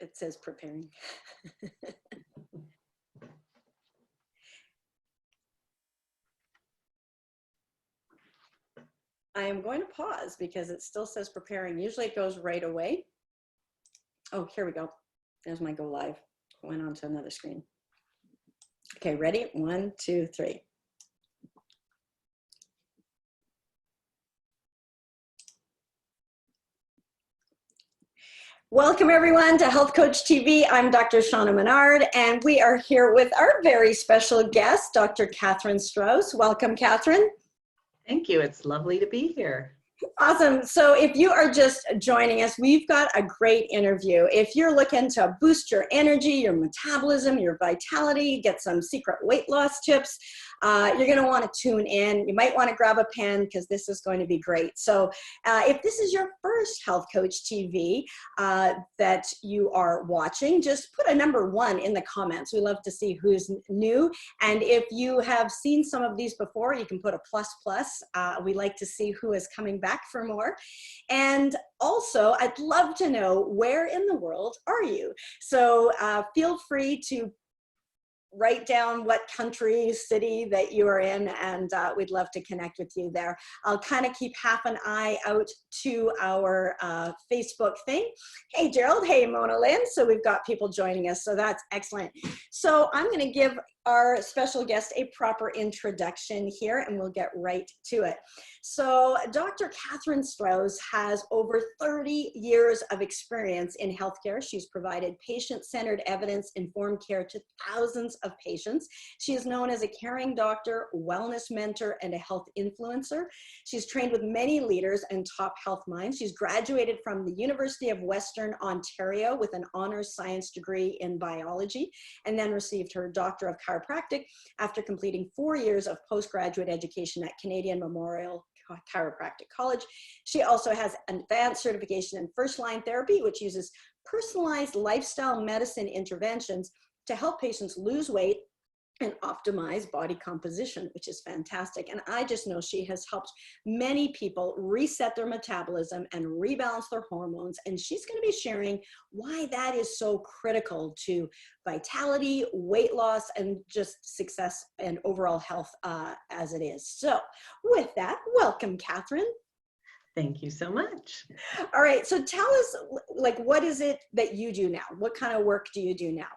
It says preparing. I am going to pause because it still says preparing. Usually it goes right away. Oh, here we go. There's my go live. Went on to another screen. Okay, ready? 1, 2, 3. Welcome everyone to Health Coach TV. I'm Dr. Shaunna Menard, and we are here with our very special guest, Dr. Catherine Straus. Welcome, Catherine. Thank you. It's lovely to be here. Awesome. So if you are just joining us, we've got a great interview. If you're looking to boost your energy, your metabolism, your vitality, get some secret weight loss tips, you're going to want to tune in. You might want to grab a pen because this is going to be great. So if this is your first Health Coach TV that you are watching, just put a number 1 in the comments. We love to see who's new. And if you have seen some of these before, you can put a ++. We like to see who is coming back for more. And also, I'd love to know, where in the world are you? So feel free to write down what country, city that you are in, and we'd love to connect with you there. I'll kind of keep half an eye out to our Facebook thing. Hey, Gerald. Hey, Mona Lynn. So we've got people joining us, so that's excellent. So I'm going to give our special guest a proper introduction here, and we'll get right to it. So Dr. Catherine Straus has over 30 years of experience in healthcare. She's provided patient-centered, evidence-informed care to thousands of patients. She is known as a caring doctor, wellness mentor, and a health influencer. She's trained with many leaders and top health minds. She's graduated from the University of Western Ontario with an honors science degree in biology, and then received her Doctor of Chiropractic after completing 4 years of postgraduate education at Canadian Memorial Chiropractic College. She also has advanced certification in first-line therapy, which uses personalized lifestyle medicine interventions to help patients lose weight and optimize body composition, which is fantastic. And I just know she has helped many people reset their metabolism and rebalance their hormones. And she's going to be sharing why that is so critical to vitality, weight loss, and just success and overall health as it is. So with that, welcome, Catherine. Thank you so much. All right. So tell us, like, what is it that you do now? What kind of work do you do now?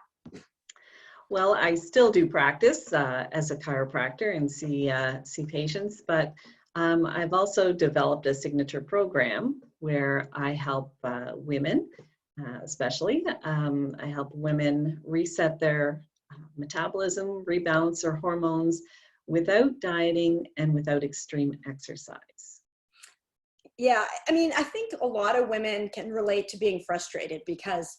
Well, I still do practice as a chiropractor and see patients, but I've also developed a signature program where I help women, especially. I help women reset their metabolism, rebalance their hormones without dieting and without extreme exercise. Yeah, I mean, I think a lot of women can relate to being frustrated because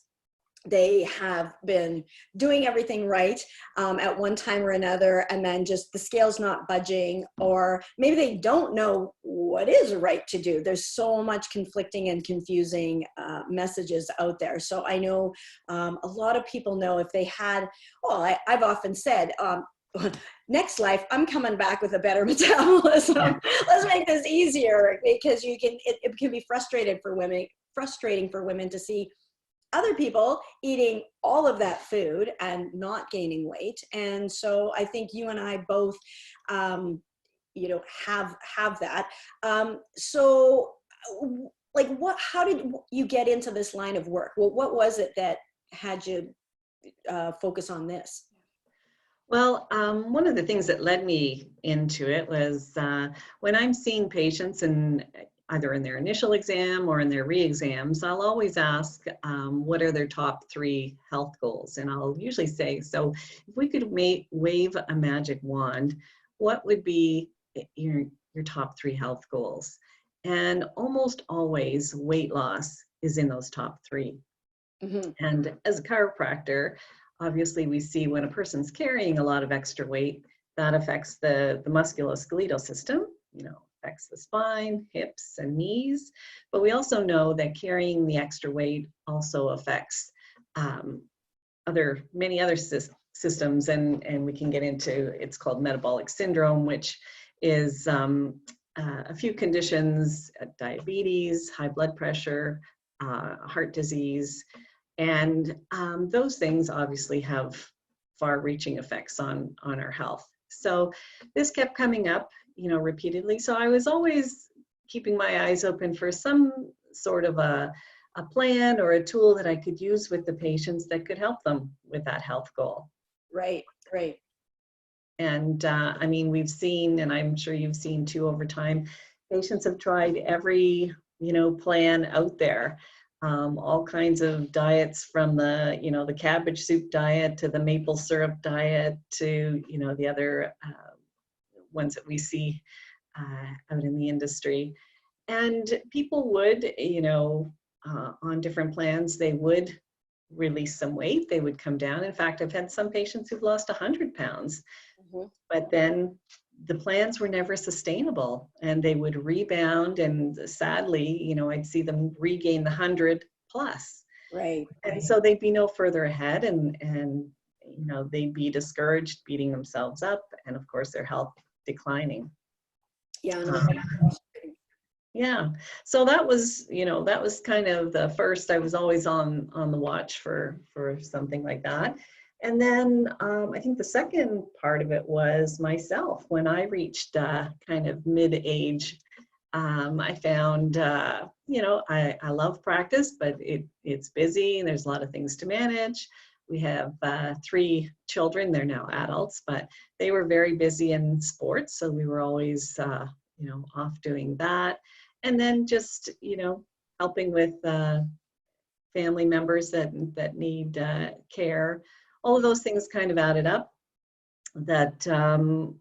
they have been doing everything right at one time or another, and then just the scale's not budging, or maybe they don't know what is right to do. There's so much conflicting and confusing messages out there. So I know a lot of people know if they had, well, I've often said, next life, I'm coming back with a better metabolism. Yeah. Let's make this easier, because it can be frustrating for women to see other people eating all of that food and not gaining weight. And so I think you and I both, have that. So like, how did you get into this line of work? Well, what was it that had you focus on this? Well, one of the things that led me into it was when I'm seeing patients, and either in their initial exam or in their re-exams, I'll always ask what are their top 3 health goals. And I'll usually say, so if we could wave a magic wand, what would be your top 3 health goals? And almost always weight loss is in those top 3. Mm-hmm. And as a chiropractor, obviously we see when a person's carrying a lot of extra weight, that affects the musculoskeletal system, affects the spine, hips, and knees. But we also know that carrying the extra weight also affects many other systems, and we can get into, it's called metabolic syndrome, which is a few conditions: diabetes, high blood pressure, heart disease, And those things obviously have far-reaching effects on our health. So this kept coming up, you know, repeatedly. So I was always keeping my eyes open for some sort of a plan or a tool that I could use with the patients that could help them with that health goal. Right, right. And I mean, we've seen, and I'm sure you've seen too over time, patients have tried every, you know, plan out there. All kinds of diets, from the, you know, the cabbage soup diet to the maple syrup diet to, you know, the other ones that we see out in the industry. And people would, you know, on different plans, they would release some weight, they would come down. In fact, I've had some patients who've lost 100 pounds, but then the plans were never sustainable and they would rebound, and sadly, you know, I'd see them regain the 100 plus. Right. And so they'd be no further ahead, and you know, they'd be discouraged, beating themselves up, and of course their health declining. Yeah. No. Yeah, so that was, you know, that was kind of the first. I was always on the watch for something like that. And then I think the second part of it was myself. When I reached kind of mid-age, I found, you know, I love practice, but it's busy and there's a lot of things to manage. We have 3 children. They're now adults, but they were very busy in sports, so we were always, you know, off doing that. And then just, you know, helping with family members that need care. All of those things kind of added up, that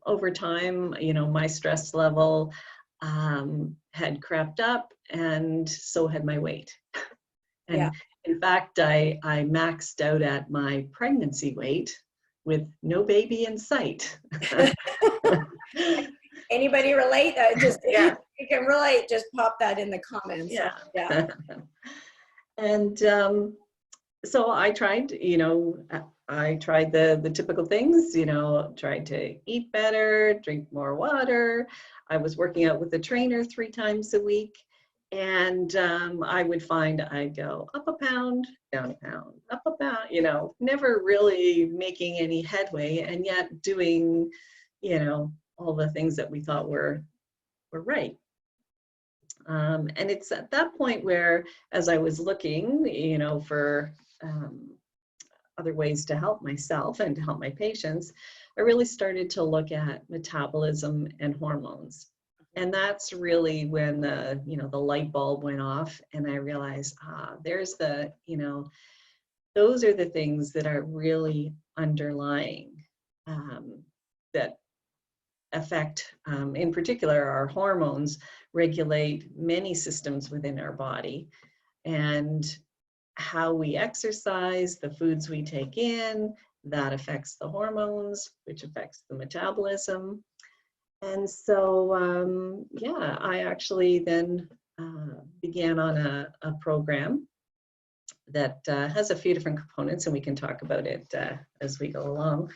over time, you know, my stress level had crept up, and so had my weight. And Yeah. in fact, I maxed out at my pregnancy weight with no baby in sight. Anybody relate? Just Yeah. if you can relate, just pop that in the comments. Yeah. Yeah. And so I tried, you know, I tried the typical things, you know, tried to eat better, drink more water. I was working out with a trainer 3 times a week. And I would find I'd go up a pound, down a pound, up a pound, you know, never really making any headway, and yet doing, you know, all the things that we thought were right. And it's at that point where, as I was looking, you know, for other ways to help myself and to help my patients, I really started to look at metabolism and hormones. And that's really when the, you know, the light bulb went off, and I realized, there's the, you know, those are the things that are really underlying, that affect, in particular, our hormones regulate many systems within our body, and how we exercise, the foods we take in, that affects the hormones, which affects the metabolism. And so, yeah, I actually then began on a program that has a few different components, and we can talk about it as we go along.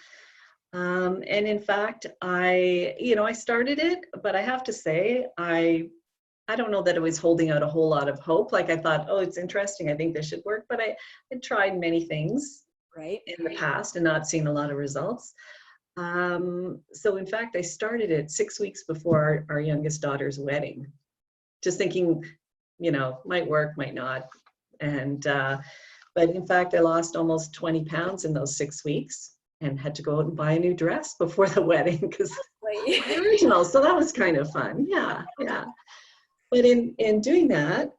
And in fact, you know, I started it, but I have to say, I don't know that it was holding out a whole lot of hope. Like, I thought, oh, it's interesting, I think this should work. But I had tried many things in the past and not seen a lot of results. So in fact, I started it 6 weeks before our youngest daughter's wedding, just thinking, you know, might work, might not. And, but in fact, I lost almost 20 pounds in those 6 weeks, and had to go out and buy a new dress before the wedding because my original. So that was kind of fun. Yeah, yeah. But in doing that,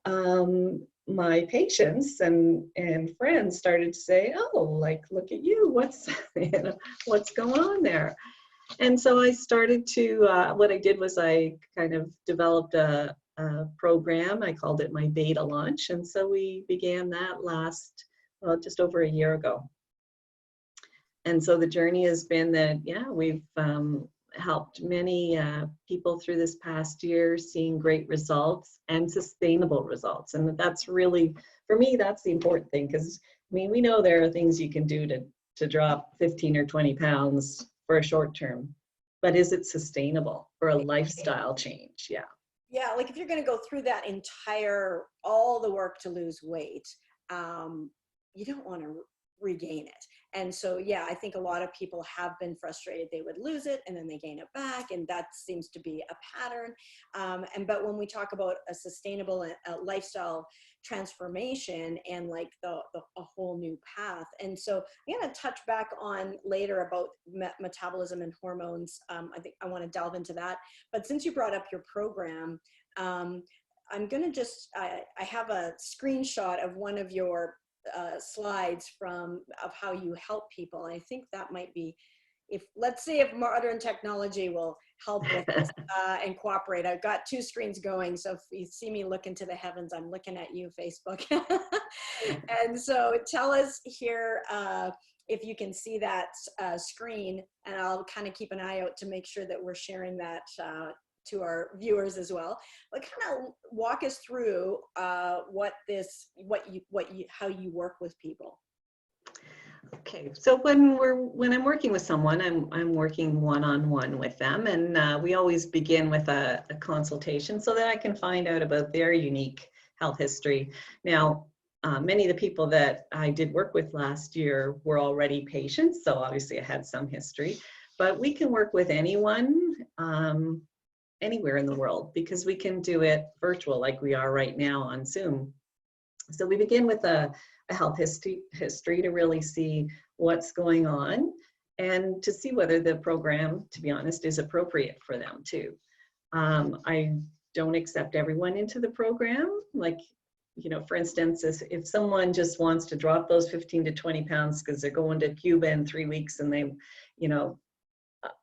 my patients and friends started to say, "Oh, like, look at you! What's you know, what's going on there?" And so I started to. What I did was I kind of developed a program. I called it my beta launch, and so we began that just over a year ago. And so the journey has been that, yeah, we've helped many people through this past year, seeing great results and sustainable results. And that's really, for me, that's the important thing, because I mean, we know there are things you can do to drop 15 or 20 pounds for a short term, but is it sustainable for a lifestyle change? Yeah. Yeah, like if you're going to go through that all the work to lose weight, you don't want to regain it. And so, yeah, I think a lot of people have been frustrated. They would lose it and then they gain it back. And that seems to be a pattern. But when we talk about a sustainable lifestyle transformation and like a whole new path. And so I'm going to touch back on later about metabolism and hormones. I think I want to delve into that. But since you brought up your program, I'm going to just, I have a screenshot of one of your slides of how you help people. And I think that might be, let's see if modern technology will help with this and cooperate. I've got two screens going. So if you see me look into the heavens, I'm looking at you, Facebook. And so tell us here, if you can see that screen, and I'll kind of keep an eye out to make sure that we're sharing that to our viewers as well. But kind of walk us through how you work with people. Okay, so when I'm working with someone, I'm working one-on-one with them, and we always begin with a consultation so that I can find out about their unique health history. Now, many of the people that I did work with last year were already patients, so obviously I had some history, but we can work with anyone anywhere in the world because we can do it virtual like we are right now on Zoom. So we begin with a health history to really see what's going on and to see whether the program, to be honest, is appropriate for them too. I don't accept everyone into the program. Like, you know, for instance, if someone just wants to drop those 15 to 20 pounds because they're going to Cuba in 3 weeks and they, you know,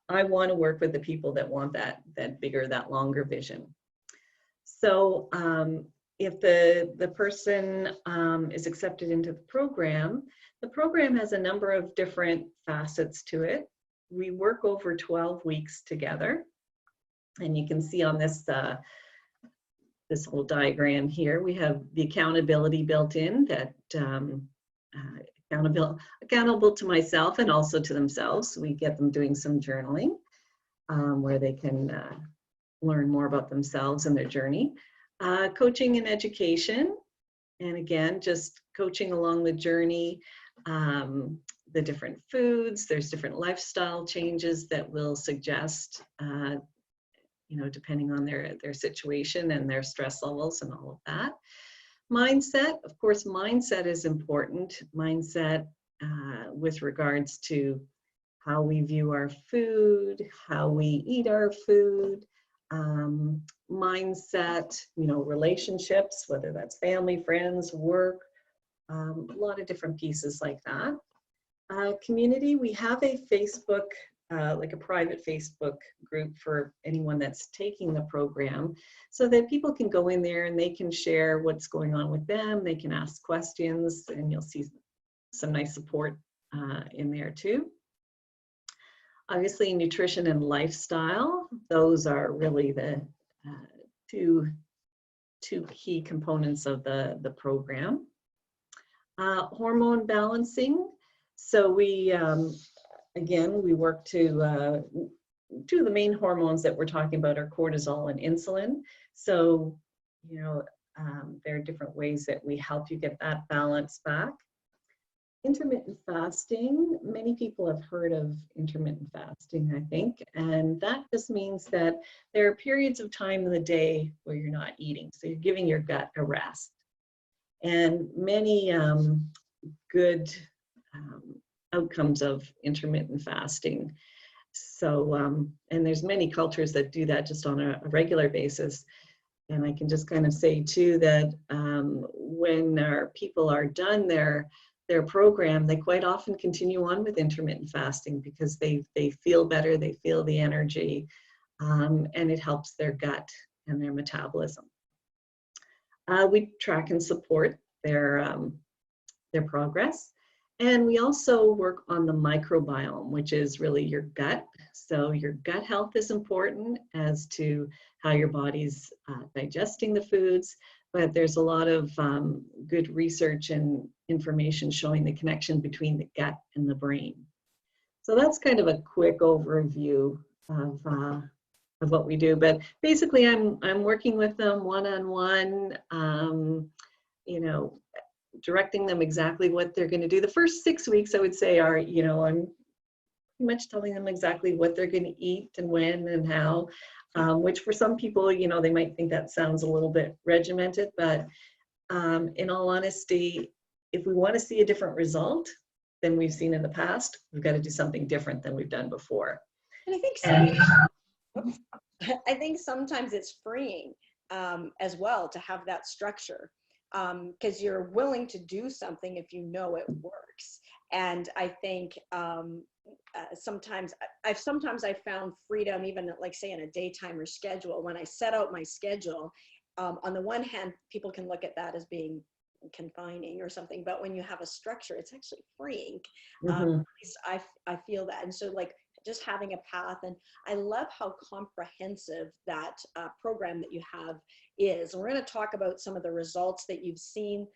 I want to work with the people that want that bigger, that longer vision. So if the person is accepted into the program has a number of different facets to it. We work over 12 weeks together. And you can see on this, this whole diagram here, we have the accountability built in that accountable to myself and also to themselves. We get them doing some journaling where they can learn more about themselves and their journey. Coaching and education, and again, just coaching along the journey, the different foods, there's different lifestyle changes that we'll suggest, you know, depending on their situation and their stress levels and all of that. Mindset, of course, mindset is important. Mindset with regards to how we view our food, how we eat our food, mindset, you know, relationships, whether that's family, friends, work, a lot of different pieces like that. Community, we have a Facebook, like a private Facebook group for anyone that's taking the program so that people can go in there and they can share what's going on with them. They can ask questions and you'll see some nice support in there too. Obviously, nutrition and lifestyle, those are really the two key components of the program. Hormone balancing. So we, again, we work to, two of the main hormones that we're talking about are cortisol and insulin. So, you know, there are different ways that we help you get that balance back. Intermittent fasting, many people have heard of intermittent fasting, I think, and that just means that there are periods of time in the day where you're not eating, so you're giving your gut a rest. And many good outcomes of intermittent fasting. So, and there's many cultures that do that just on a regular basis. And I can just kind of say too that when our people are done their program, they quite often continue on with intermittent fasting because they feel better, they feel the energy, and it helps their gut and their metabolism. We track and support their progress. And we also work on the microbiome, which is really your gut. So your gut health is important as to how your body's digesting the foods, but there's a lot of good research and information showing the connection between the gut and the brain. So that's kind of a quick overview of what we do. But basically, I'm working with them one-on-one. You know, directing them exactly what they're going to do. The first 6 weeks, I would say, are, you know, I'm pretty much telling them exactly what they're going to eat and when and how, which for some people, you know, they might think that sounds a little bit regimented, but in all honesty, if we want to see a different result than we've seen in the past, we've got to do something different than we've done before. And I think sometimes it's freeing as well to have that structure, because you're willing to do something if you know it works. And I think sometimes I found freedom, even like say in a daytimer schedule, when I set out my schedule. On the one hand, people can look at that as being confining or something, but when you have a structure, it's actually freeing. At least I feel that. And so like just having a path, and I love how comprehensive that program that you have is. And we're going to talk about some of the results that you've seen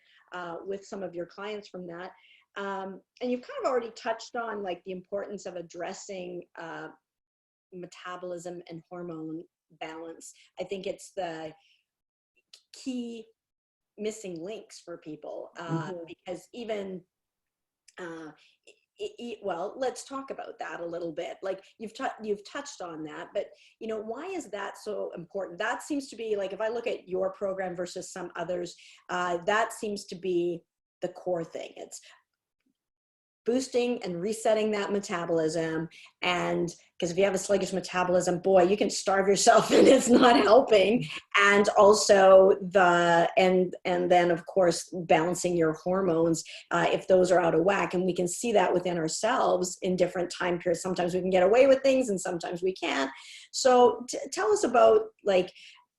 with some of your clients from that. And you've kind of already touched on like the importance of addressing metabolism and hormone balance. I think it's the key missing links for people because even well, let's talk about that a little bit. Like you've touched on that, but you know, why is that so important? That seems to be like, if I look at your program versus some others, that seems to be the core thing. It's boosting and resetting that metabolism. And because if you have a sluggish metabolism, boy, you can starve yourself and it's not helping. And also and then of course, balancing your hormones if those are out of whack. And we can see that within ourselves in different time periods. Sometimes we can get away with things and sometimes we can't. So tell us about, like,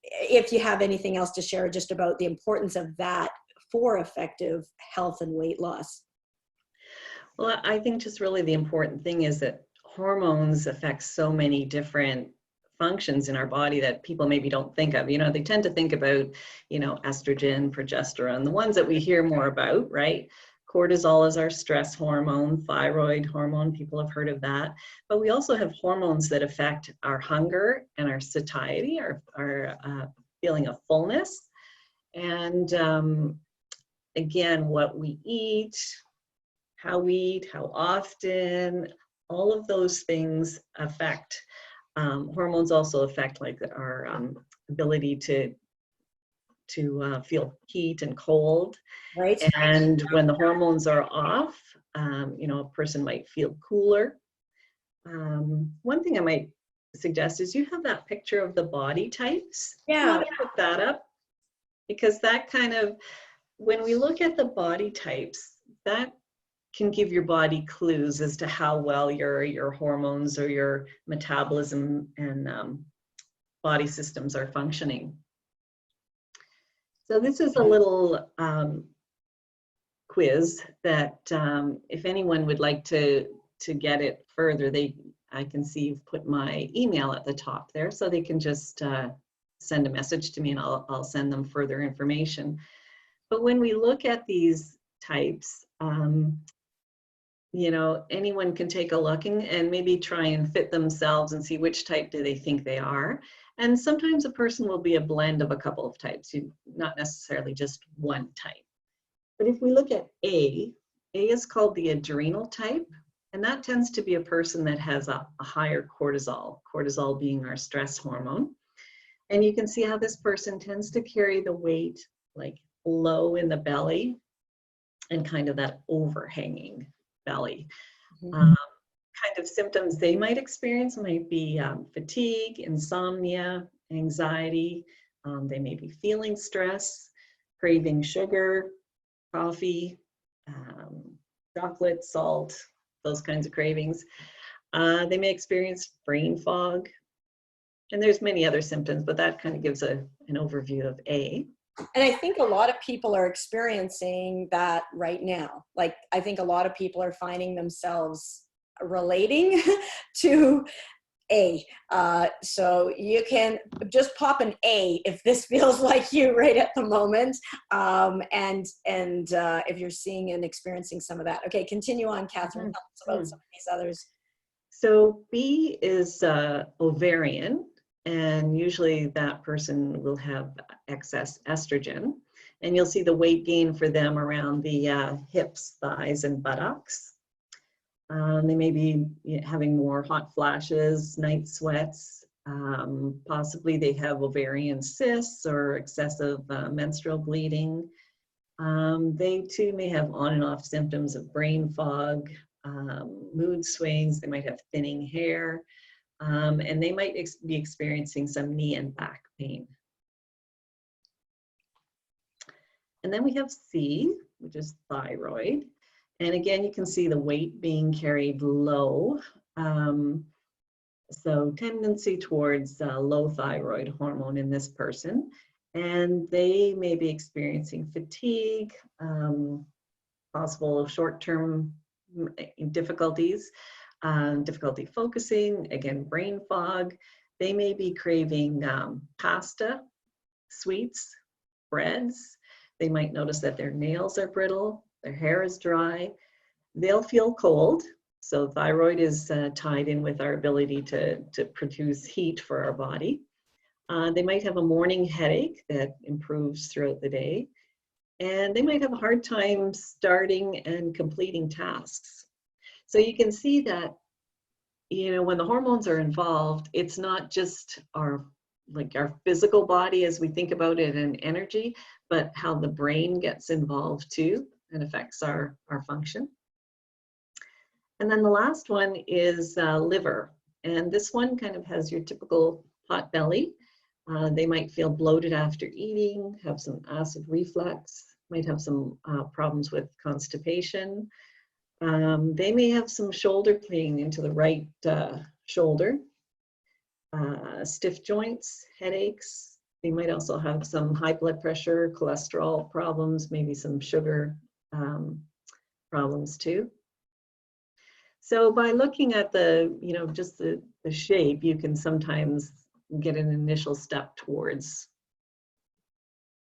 if you have anything else to share just about the importance of that for effective health and weight loss. Well, I think just really the important thing is that hormones affect so many different functions in our body that people maybe don't think of. You know, they tend to think about, you know, estrogen, progesterone, the ones that we hear more about, right? Cortisol is our stress hormone, thyroid hormone, people have heard of that. But we also have hormones that affect our hunger and our satiety, our feeling of fullness. And again, what we eat, how we eat, how often, all of those things affect. Hormones also affect like our ability to feel heat and cold. Right. And when the hormones are off, you know, a person might feel cooler. One thing I might suggest is you have that picture of the body types. Yeah. You want to put that up, because that kind of, when we look at the body types, that can give your body clues as to how well your hormones or your metabolism and body systems are functioning. So this is a little quiz that if anyone would like to get it further, I can see you've put my email at the top there, so they can just send a message to me and I'll send them further information. But when we look at these types, you know, anyone can take a look and maybe try and fit themselves and see which type do they think they are. And sometimes a person will be a blend of a couple of types, not necessarily just one type. But if we look at A is called the adrenal type, and that tends to be a person that has a higher cortisol being our stress hormone. And you can see how this person tends to carry the weight like low in the belly and kind of that overhanging belly. Kind of symptoms they might experience might be fatigue, insomnia, anxiety. They may be feeling stress, craving sugar, coffee, chocolate, salt, those kinds of cravings. They may experience brain fog. And there's many other symptoms, but that kind of gives an overview of A. And I think a lot of people are experiencing that right now. Like, I think a lot of people are finding themselves relating to A. So you can just pop an A if this feels like you right at the moment. And if you're seeing and experiencing some of that. Okay, continue on, Catherine. Tell us about some of these others. So B is ovarian. And usually that person will have excess estrogen. And you'll see the weight gain for them around the hips, thighs, and buttocks. They may be having more hot flashes, night sweats. Possibly they have ovarian cysts or excessive menstrual bleeding. They too may have on and off symptoms of brain fog, mood swings. They might have thinning hair, and they might be experiencing some knee and back pain. And then we have C, which is thyroid. And again, you can see the weight being carried low. So tendency towards low thyroid hormone in this person. And they may be experiencing fatigue, possible short-term difficulties, difficulty focusing, again, brain fog. They may be craving pasta, sweets, breads. They might notice that their nails are brittle, their hair is dry. They'll feel cold. So thyroid is tied in with our ability to produce heat for our body. They might have a morning headache that improves throughout the day. And they might have a hard time starting and completing tasks. So you can see that, when the hormones are involved, it's not just our physical body as we think about it and energy, but how the brain gets involved too and affects our function. And then the last one is liver. And this one kind of has your typical pot belly. They might feel bloated after eating, have some acid reflux, might have some problems with constipation. They may have some shoulder pain into the right shoulder, stiff joints, headaches. They might also have some high blood pressure, cholesterol problems, maybe some sugar problems too. So by looking at just the shape, you can sometimes get an initial step towards,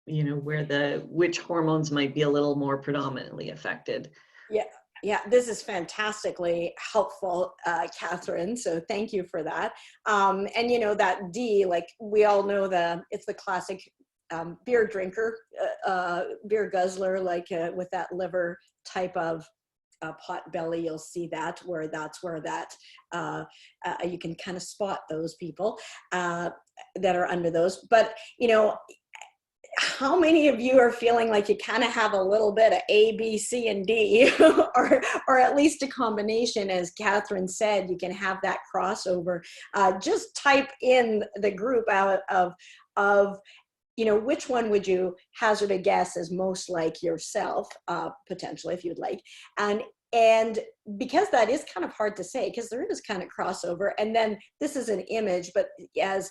which hormones might be a little more predominantly affected. Yeah, this is fantastically helpful, Catherine. So thank you for that. And that D, like we all know it's the classic beer drinker, beer guzzler, with that liver type of pot belly. You'll see that's where that you can kind of spot those people that are under those. But how many of you are feeling like you kind of have a little bit of A, B, C, and D, or at least a combination? As Catherine said, you can have that crossover. Just type in the group out of which one would you hazard a guess as most like yourself, potentially, if you'd like. And because that is kind of hard to say, because there is kind of crossover. And then this is an image, but as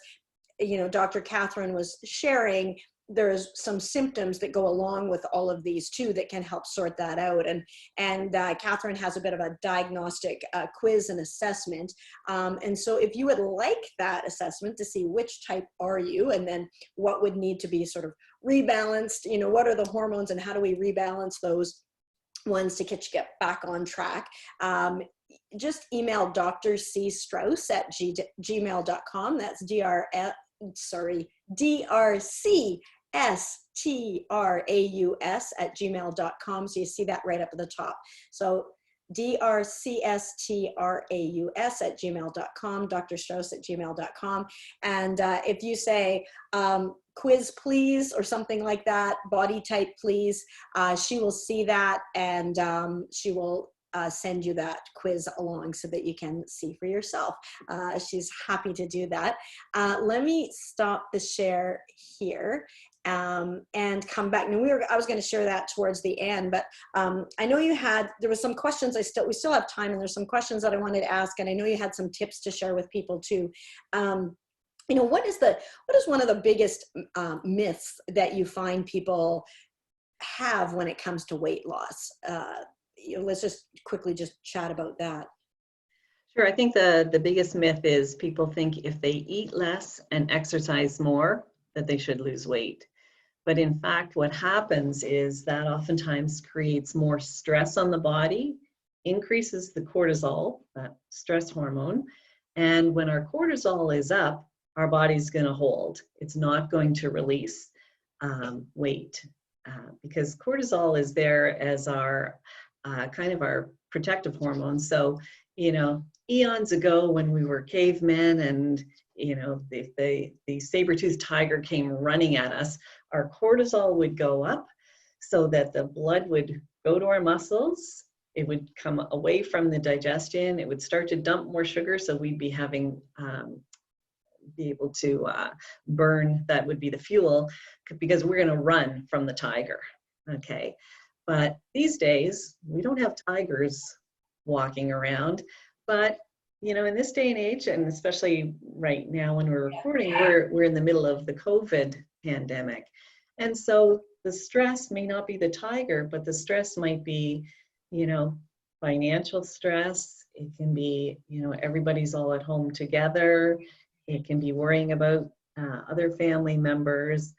Dr. Catherine was sharing, there's some symptoms that go along with all of these too that can help sort that out. And Catherine has a bit of a diagnostic quiz and assessment. And so if you would like that assessment to see which type are you, and then what would need to be sort of rebalanced, what are the hormones and how do we rebalance those ones to get back on track, just email Dr. C. Straus at gmail.com. That's DRCSTRAUS at gmail.com. So you see that right up at the top. So DRCSTRAUS at gmail.com, Dr. Straus at gmail.com. And if you say quiz please or something like that, body type please, she will see that and she will send you that quiz along so that you can see for yourself. She's happy to do that. Let me stop the share here and come back. And I was going to share that towards the end, but I know there was some questions we still have time, and there's some questions that I wanted to ask, and I know you had some tips to share with people too. What is one of the biggest myths that you find people have when it comes to weight loss? Let's just quickly chat about that. Sure. I think the biggest myth is people think if they eat less and exercise more, that they should lose weight. But in fact, what happens is that oftentimes creates more stress on the body, increases the cortisol, that stress hormone. And when our cortisol is up, our body's going to hold. It's not going to release weight. because cortisol is there as our kind of our protective hormone. So, you know, eons ago when we were cavemen and, you know, the saber-toothed tiger came running at us, our cortisol would go up so that the blood would go to our muscles. It would come away from the digestion. It would start to dump more sugar. So we'd be having, be able to burn, that would be the fuel, because we're going to run from the tiger. Okay. But these days, we don't have tigers walking around. But, you know, in this day and age, and especially right now when we're recording, we're in the middle of the COVID pandemic. And so the stress may not be the tiger, but the stress might be, you know, financial stress. It can be, you know, everybody's all at home together. It can be worrying about other family members.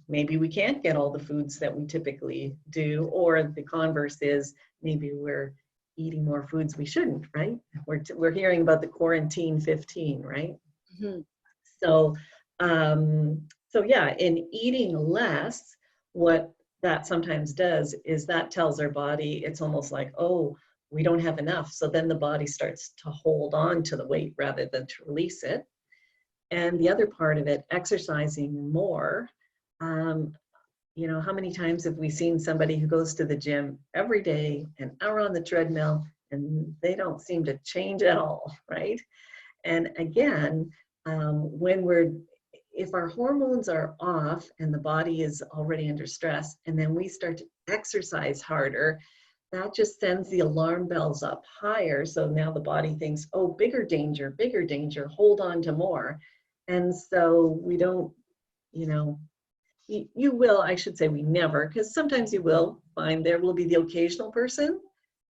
Maybe we can't get all the foods that we typically do, or the converse is maybe we're eating more foods we shouldn't, right? We're hearing about the quarantine 15, right? Mm-hmm. So, so yeah, in eating less, what that sometimes does is that tells our body, it's almost like, oh, we don't have enough. So then the body starts to hold on to the weight rather than to release it. And the other part of it, exercising more. You know, how many times have we seen somebody who goes to the gym every day, an hour on the treadmill, and they don't seem to change at all, right? And again, if our hormones are off and the body is already under stress, and then we start to exercise harder, that just sends the alarm bells up higher. So now the body thinks, oh, bigger danger, hold on to more. And so we don't, you know, you will, I should say we never, because sometimes you will find there will be the occasional person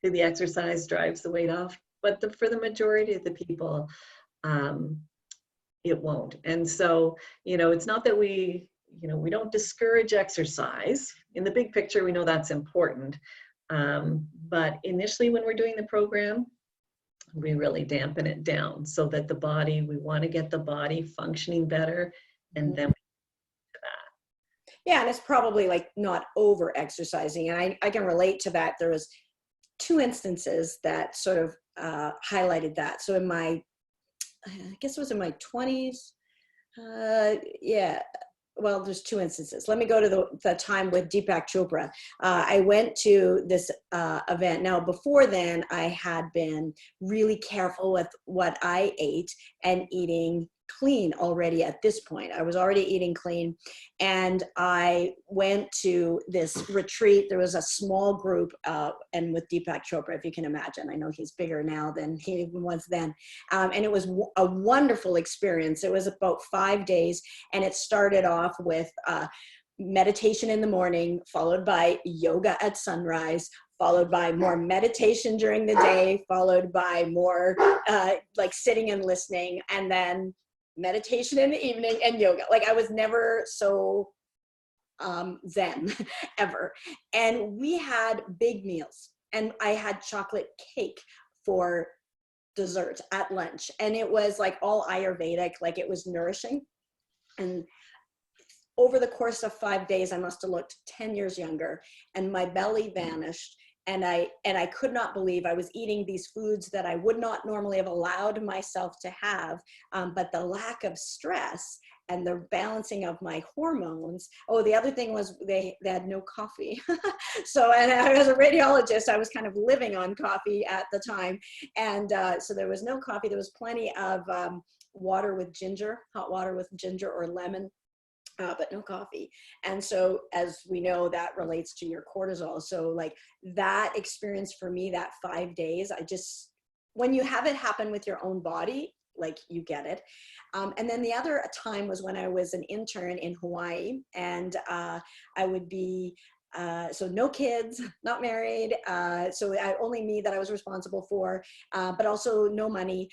who the exercise drives the weight off, but for the majority of the people, it won't. And so, you know, it's not that we, you know, we don't discourage exercise. In the big picture, we know that's important. But initially when we're doing the program, we really dampen it down so that the body, we want to get the body functioning better, and then we do that. Yeah, and it's probably like not over exercising. And I can relate to that. There was 2 instances that sort of highlighted that. So in my, I guess it was in my 20s. Yeah. Well, there's 2 instances. Let me go to the time with Deepak Chopra. I went to this event. Now, before then, I had been really careful with what I ate and eating clean already at this point. I was already eating clean, and I went to this retreat. There was a small group, and with Deepak Chopra, if you can imagine. I know he's bigger now than he was then. And it was a wonderful experience. It was about 5 days, and it started off with meditation in the morning, followed by yoga at sunrise, followed by more meditation during the day, followed by more like sitting and listening, and then meditation in the evening and yoga. Like I was never so zen ever. And we had big meals, and I had chocolate cake for dessert at lunch. And it was like all Ayurvedic, like it was nourishing. And over the course of 5 days, I must have looked 10 years younger, and my belly vanished. And I could not believe I was eating these foods that I would not normally have allowed myself to have, but the lack of stress and the balancing of my hormones. Oh, the other thing was they had no coffee. So, and as a radiologist, I was kind of living on coffee at the time. And so there was no coffee. There was plenty of water with ginger, hot water with ginger or lemon. But no coffee. And so as we know, that relates to your cortisol. So like that experience for me, that 5 days, when you have it happen with your own body, like you get it. And then the other time was when I was an intern in Hawaii, and I would be, so no kids, not married. So only me that I was responsible for, but also no money.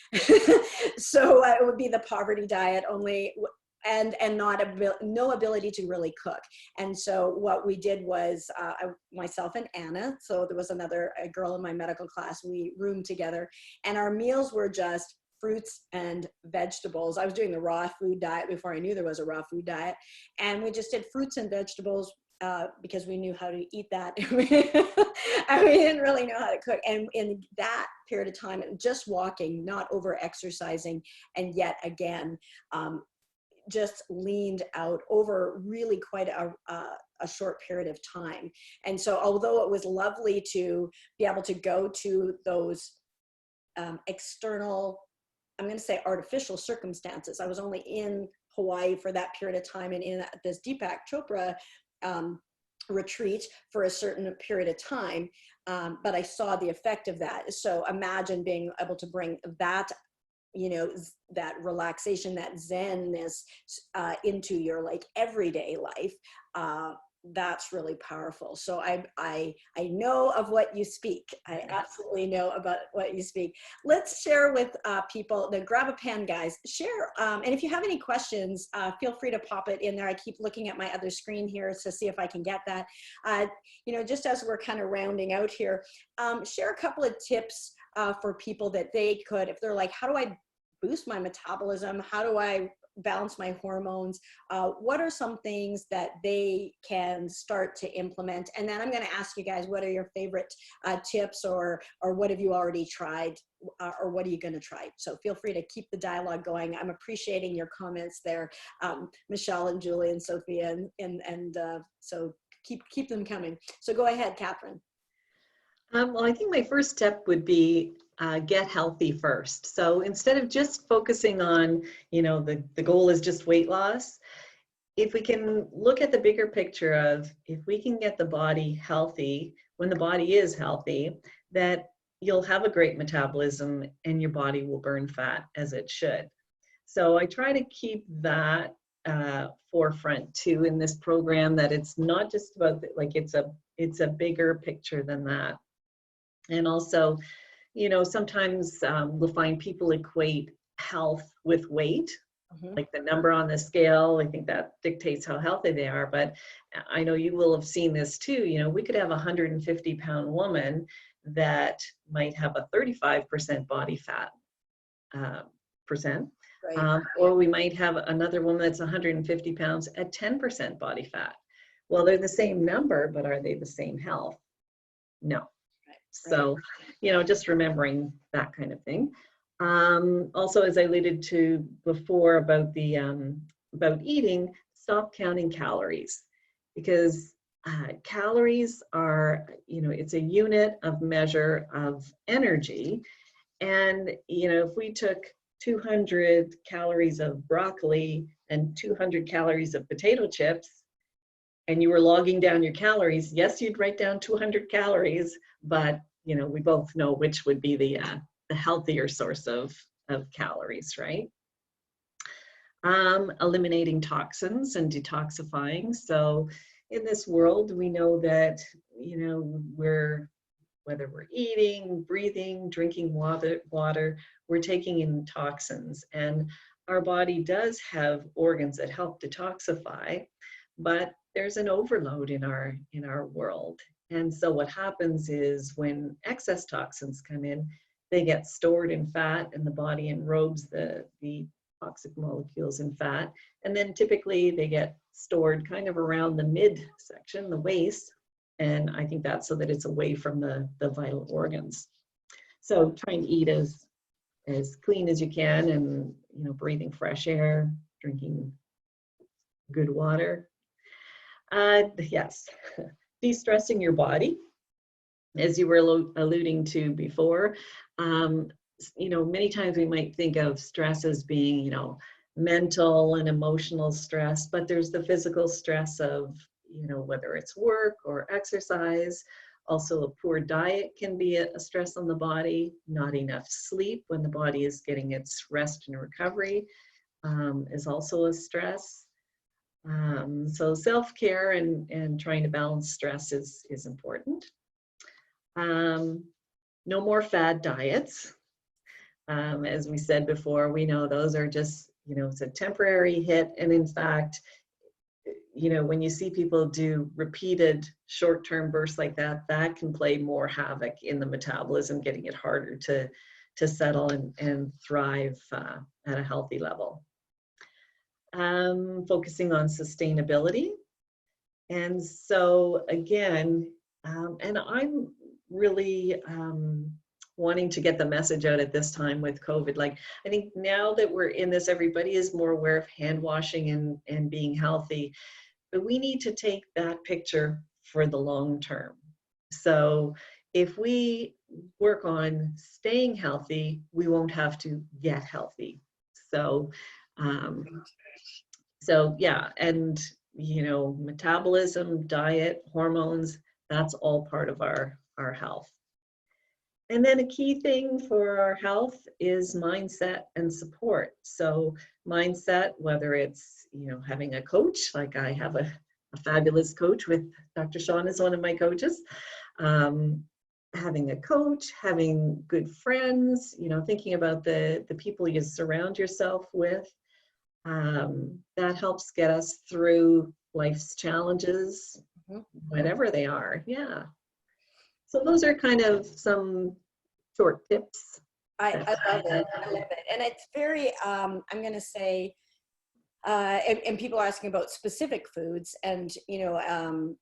So it would be the poverty diet only, and no ability to really cook. And so what we did was myself and Anna, so there was a girl in my medical class, we roomed together, and our meals were just fruits and vegetables. I was doing the raw food diet before I knew there was a raw food diet, and we just did fruits and vegetables, because we knew how to eat that. And we didn't really know how to cook. And in that period of time, just walking, not over exercising, and yet again, just leaned out over really quite a short period of time. And so although it was lovely to be able to go to those external, I'm going to say artificial circumstances. I was only in Hawaii for that period of time and in this Deepak Chopra retreat for a certain period of time, but I saw the effect of that. So imagine being able to bring that, you know, that relaxation, that zenness into your like everyday life. That's really powerful. So I know of what you speak. I absolutely know about what you speak. Let's share with people. Grab a pen, guys. Share, and if you have any questions, feel free to pop it in there. I keep looking at my other screen here to see if I can get that. You know, just as we're kind of rounding out here, share a couple of tips for people that they could, if they're like, how do I boost my metabolism? How do I balance my hormones? What are some things that they can start to implement? And then I'm going to ask you guys, what are your favorite tips, or what have you already tried, or what are you going to try? So feel free to keep the dialogue going. I'm appreciating your comments there, Michelle and Julie and Sophia, and so keep them coming. So go ahead, Catherine. Well, I think my first step would be get healthy first. So instead of just focusing on, you know, the goal is just weight loss, if we can look at the bigger picture of if we can get the body healthy, when the body is healthy, that you'll have a great metabolism and your body will burn fat as it should. So I try to keep that forefront too in this program, that it's not just about, like, it's a bigger picture than that. And also, you know, sometimes we'll find people equate health with weight, like the number on the scale. I think that dictates how healthy they are. But I know you will have seen this too. You know, we could have a 150-pound woman that might have a 35% body fat percent. Right. Or we might have another woman that's 150 pounds at 10% body fat. Well, they're the same number, but are they the same health? No. So, you know, just remembering that kind of thing. Also, as I alluded to before about the about eating, stop counting calories, because calories are, you know, it's a unit of measure of energy. And, you know, if we took 200 calories of broccoli and 200 calories of potato chips, and you were logging down your calories, yes, you'd write down 200 calories, but, you know, we both know which would be the healthier source of calories, right? Eliminating toxins and detoxifying. So in this world, we know that, you know, whether we're eating, breathing, drinking water, we're taking in toxins. And our body does have organs that help detoxify, but there's an overload in our world. And so what happens is when excess toxins come in, they get stored in fat, and the body enrobes the toxic molecules in fat. And then typically they get stored kind of around the midsection, the waist. And I think that's so that it's away from the vital organs. So trying to eat as clean as you can, and, you know, breathing fresh air, drinking good water. Yes, de-stressing your body, as you were alluding to before. You know, many times we might think of stress as being, you know, mental and emotional stress, but there's the physical stress of, you know, whether it's work or exercise. Also, a poor diet can be a stress on the body. Not enough sleep when the body is getting its rest and recovery is also a stress. So self-care and trying to balance stress is important. No more fad diets. As we said before, we know those are just, you know, it's a temporary hit. And in fact, you know, when you see people do repeated short-term bursts like that, that can play more havoc in the metabolism, getting it harder to settle and thrive at a healthy level. Focusing on sustainability. And so again, and I'm really wanting to get the message out at this time with COVID. Like, I think now that we're in this, everybody is more aware of hand washing and being healthy, but we need to take that picture for the long term. So if we work on staying healthy, we won't have to get healthy. So, so yeah, and you know, metabolism, diet, hormones, that's all part of our health. And then a key thing for our health is mindset and support. So mindset, whether it's, you know, having a coach, like I have a fabulous coach with Dr. Shaunna is one of my coaches. Having a coach, having good friends, you know, thinking about the people you surround yourself with. That helps get us through life's challenges, whatever they are. Yeah. So those are kind of some short tips. I love it. I love it. And it's very, I'm going to say, and people are asking about specific foods, and, you know,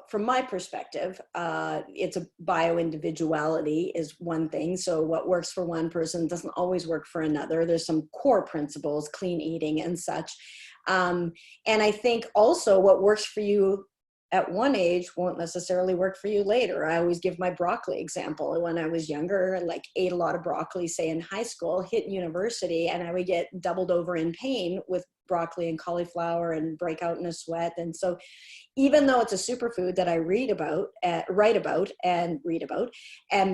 from my perspective, it's a bio-individuality is one thing. So what works for one person doesn't always work for another. There's some core principles, clean eating and such. And I think also what works for you at one age won't necessarily work for you later. I always give my broccoli example. When I was younger, like ate a lot of broccoli, say in high school, hit university, and I would get doubled over in pain with broccoli and cauliflower and break out in a sweat. And so even though it's a superfood that I write about, and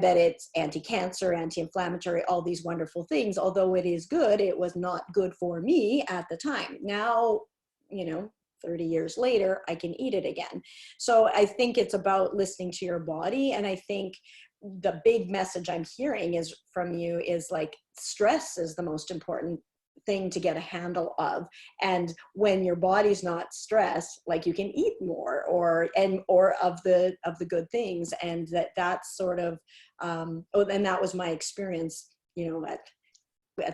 that it's anti-cancer, anti-inflammatory, all these wonderful things, although it is good, it was not good for me at the time. Now, you know, 30 years later, I can eat it again. So I think it's about listening to your body. And I think the big message I'm hearing is from you is like, stress is the most important thing to get a handle of. And when your body's not stressed, like you can eat more or of the good things. And that's sort of, and that was my experience, you know, at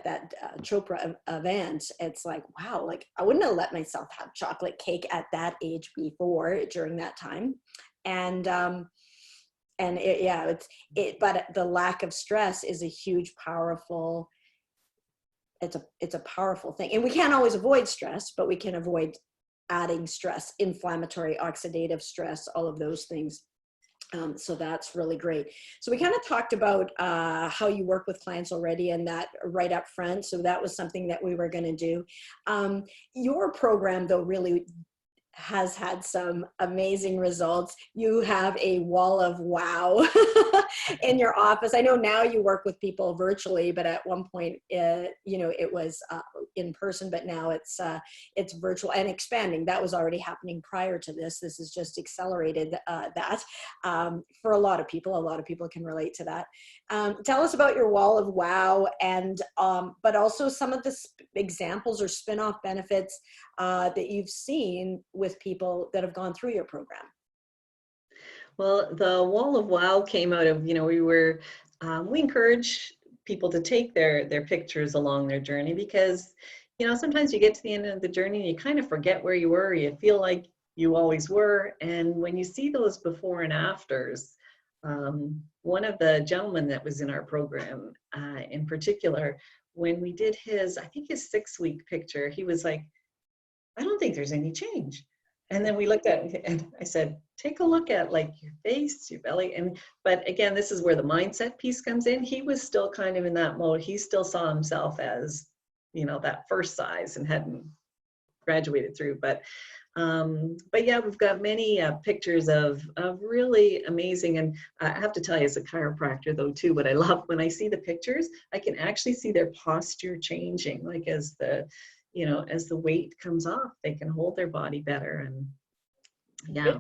that Chopra event. It's like, wow, like I wouldn't have let myself have chocolate cake at that age before, during that time. And but the lack of stress is a huge, powerful, it's a powerful thing. And we can't always avoid stress, but we can avoid adding stress, inflammatory, oxidative stress, all of those things. So that's really great. So we kind of talked about how you work with clients already, and that right up front. So that was something that we were going to do. Your program, though, really has had some amazing results. You have a wall of wow in your office. I know now you work with people virtually, but at one point, you know, it was in person, but now it's virtual and expanding. That was already happening prior to this. This has just accelerated that for a lot of people. A lot of people can relate to that. Tell us about your wall of wow, and but also some of the examples or spin-off benefits that you've seen with people that have gone through your program. Well, the wall of wow came out of, you know, we encourage people to take their pictures along their journey, because, you know, sometimes you get to the end of the journey and you kind of forget where you were, you feel like you always were. And when you see those before and afters, one of the gentlemen that was in our program in particular, when we did I think his 6-week picture, he was like, I don't think there's any change. And then we looked at it and I said, take a look at like your face, your belly. But again, this is where the mindset piece comes in. He was still kind of in that mode. He still saw himself as, you know, that first size and hadn't graduated through. But yeah, we've got many pictures of really amazing. And I have to tell you, as a chiropractor though too, what I love when I see the pictures, I can actually see their posture changing, like as the weight comes off, they can hold their body better. And yeah,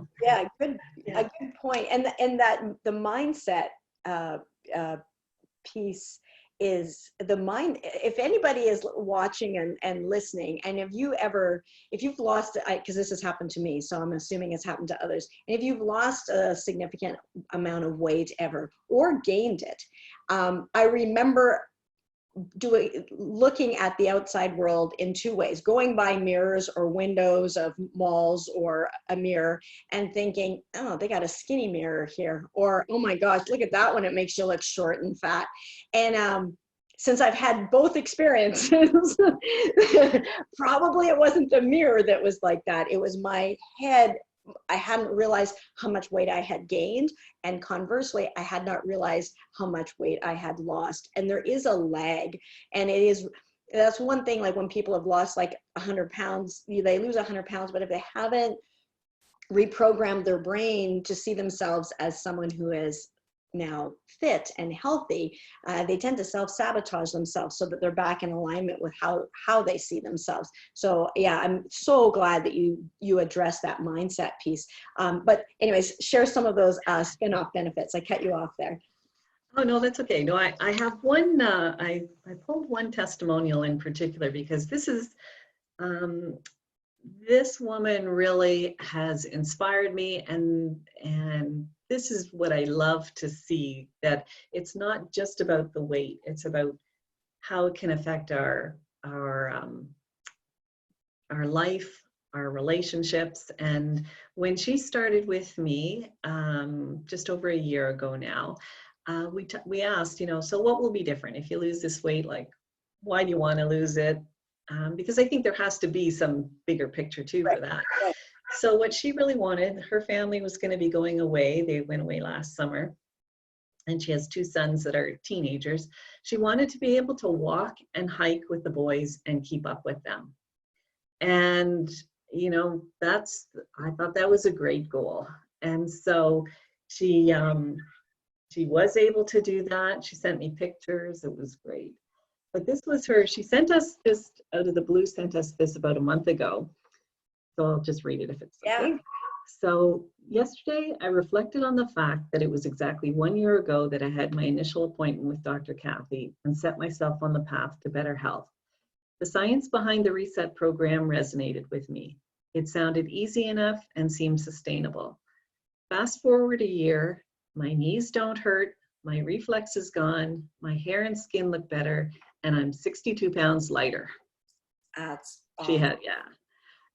good, a good point. And that the mindset piece is the mind. If anybody is watching and listening, and if you've lost, because this has happened to me, so I'm assuming it's happened to others, and if you've lost a significant amount of weight ever or gained it, I remember looking at the outside world in two ways, going by mirrors or windows of malls or a mirror and thinking, oh, they got a skinny mirror here, or oh my gosh, look at that one, it makes you look short and fat. And since I've had both experiences, probably it wasn't the mirror that was like that, it was my head. I hadn't realized how much weight I had gained, and conversely, I had not realized how much weight I had lost. And there is a lag, and that's one thing, like when people have lost like 100 pounds, they lose 100 pounds, but if they haven't reprogrammed their brain to see themselves as someone who is now fit and healthy, they tend to self-sabotage themselves so that they're back in alignment with how they see themselves. So yeah, I'm so glad that you address that mindset piece. But anyways, share some of those spin-off benefits. I cut you off there. Oh, no, that's okay. No, I have one, I pulled one testimonial in particular because this woman really has inspired me, and this is what I love to see, that it's not just about the weight, it's about how it can affect our life, our relationships. And when she started with me just over a year ago now, we asked, so what will be different if you lose this weight? Like, why do you want to lose it? Because I think there has to be some bigger picture too for that. Right. So what she really wanted, her family was going to be going away. They went away last summer, and she has 2 sons that are teenagers. She wanted to be able to walk and hike with the boys and keep up with them. And, I thought that was a great goal. And so she was able to do that. She sent me pictures. It was great. But this was she sent us this, out of the blue, sent us this about a month ago. So I'll just read it if it's okay. So yesterday, I reflected on the fact that it was exactly 1 year ago that I had my initial appointment with Dr. Kathy and set myself on the path to better health. The science behind the Reset program resonated with me. It sounded easy enough and seemed sustainable. Fast forward a year, my knees don't hurt, my reflex is gone, my hair and skin look better, and I'm 62 pounds lighter. That's She had, yeah.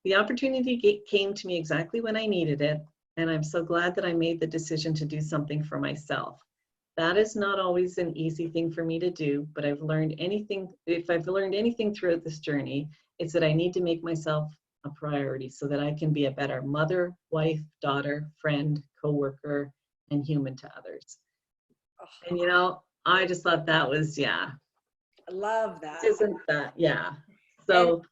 The opportunity came to me exactly when I needed it, and I'm so glad that I made the decision to do something for myself. That is not always an easy thing for me to do, but if I've learned anything throughout this journey, it's that I need to make myself a priority so that I can be a better mother, wife, daughter, friend, coworker, and human to others. And I just thought that was, I love that. Isn't that, yeah. So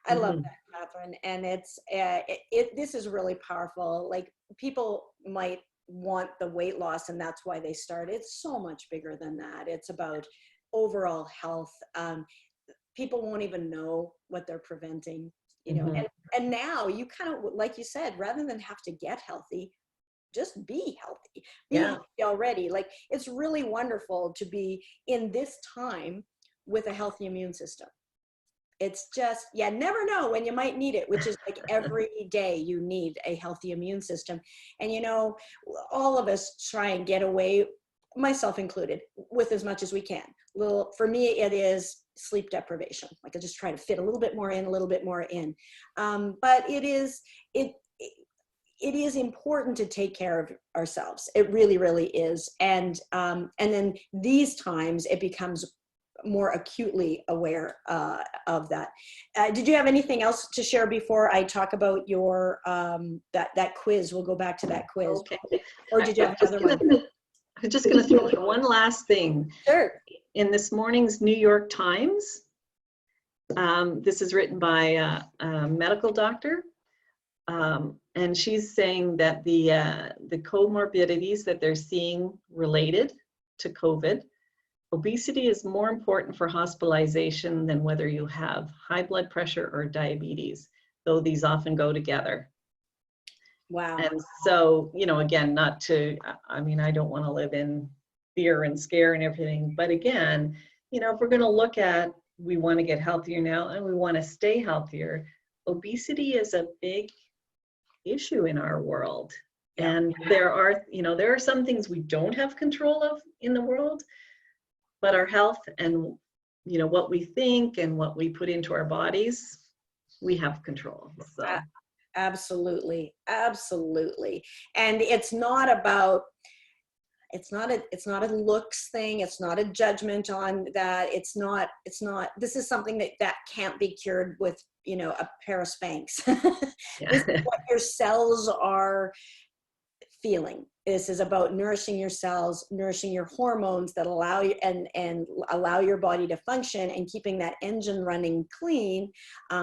I love that, Catherine. And this is really powerful. Like, people might want the weight loss and that's why they start. It's so much bigger than that. It's about overall health. People won't even know what they're preventing, and now you kind of, like you said, rather than have to get healthy, just be healthy. Be healthy already. Like, it's really wonderful to be in this time with a healthy immune system. It's just, never know when you might need it, which is like every day you need a healthy immune system. And, all of us try and get away, myself included, with as much as we can. For me, it is sleep deprivation. Like, I just try to fit a little bit more in, But it is important to take care of ourselves. It really, really is. And then these times it becomes more acutely aware of that. Did you have anything else to share before I talk about your that quiz? We'll go back to that quiz. Okay. Or did you have another one? I'm just going to throw in one last thing. Sure. In this morning's New York Times, this is written by a medical doctor, and she's saying that the comorbidities that they're seeing related to COVID, obesity is more important for hospitalization than whether you have high blood pressure or diabetes, though these often go together. Wow. And so, again, I don't want to live in fear and scare and everything, but again, if we're going to look at, we want to get healthier now and we want to stay healthier, obesity is a big issue in our world. And there are some things we don't have control of in the world, but our health and, you know, what we think and what we put into our bodies, we have control. So. Absolutely, absolutely. And it's not about, it's not a looks thing. It's not a judgment on that. It's not, this is something that can't be cured with, you know, a pair of Spanx. Yeah. This is what your cells are feeling. This is about nourishing your cells, nourishing your hormones that allow you and allow your body to function, and keeping that engine running clean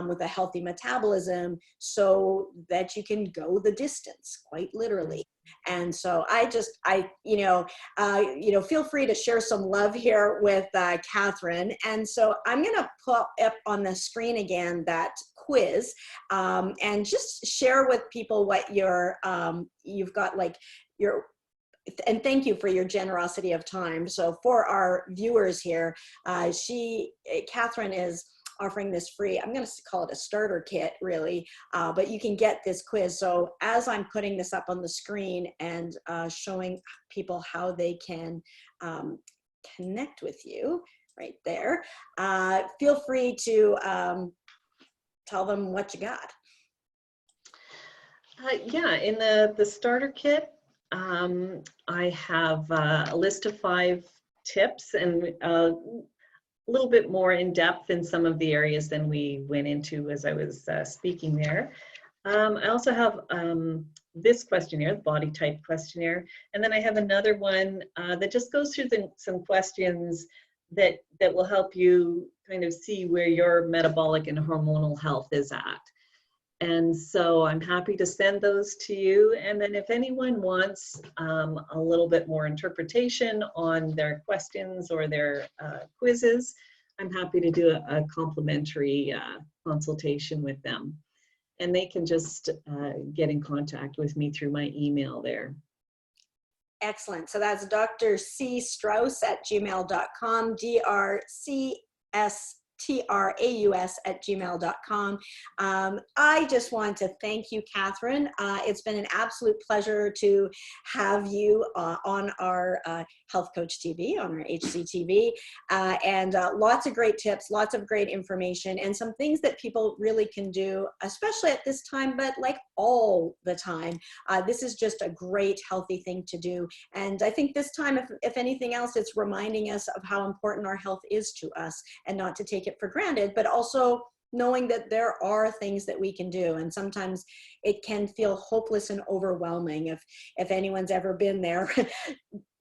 with a healthy metabolism, so that you can go the distance, quite literally. And so feel free to share some love here with Catherine. And so I'm going to put up on the screen again that quiz, and just share with people what you've got, like and thank you for your generosity of time. So for our viewers here, Catherine is offering this free, I'm going to call it a starter kit, really, but you can get this quiz. So as I'm putting this up on the screen and showing people how they can connect with you right there, feel free to tell them what you got. Yeah, in the starter kit, I have a list of 5 tips, and a little bit more in depth in some of the areas than we went into as I was speaking there. I also have this questionnaire, the body type questionnaire, and then I have another one that just goes through some questions that will help you kind of see where your metabolic and hormonal health is at. And so I'm happy to send those to you. And then if anyone wants a little bit more interpretation on their questions or their quizzes, I'm happy to do a complimentary consultation with them. And they can just get in contact with me through my email there. Excellent. So that's Dr. C. Straus at gmail.com, DrCSTRAUS@gmail.com. I just want to thank you, Catherine. It's been an absolute pleasure to have you on our Health Coach TV, on our HCTV, and lots of great tips, lots of great information, and some things that people really can do, especially at this time, but like all the time. This is just a great, healthy thing to do. And I think this time, if anything else, it's reminding us of how important our health is to us, and not to take it for granted, but also knowing that there are things that we can do. And sometimes it can feel hopeless and overwhelming if anyone's ever been there,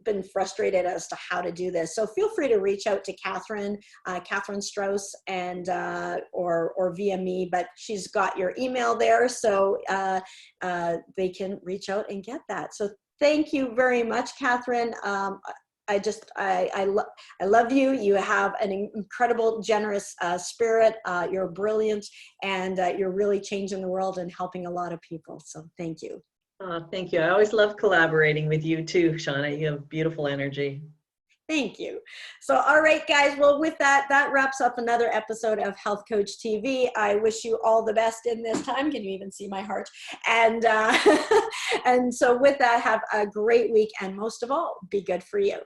been frustrated as to how to do this. So feel free to reach out to Catherine, Catherine Straus, and or via me, but she's got your email there, so they can reach out and get that. So thank you very much, Catherine. I love you. You have an incredible, generous spirit. You're brilliant, and you're really changing the world and helping a lot of people. So thank you. Thank you. I always love collaborating with you too, Shaunna. You have beautiful energy. Thank you. So, all right, guys. Well, with that wraps up another episode of Health Coach TV. I wish you all the best in this time. Can you even see my heart? And, and so with that, have a great week. And most of all, be good for you.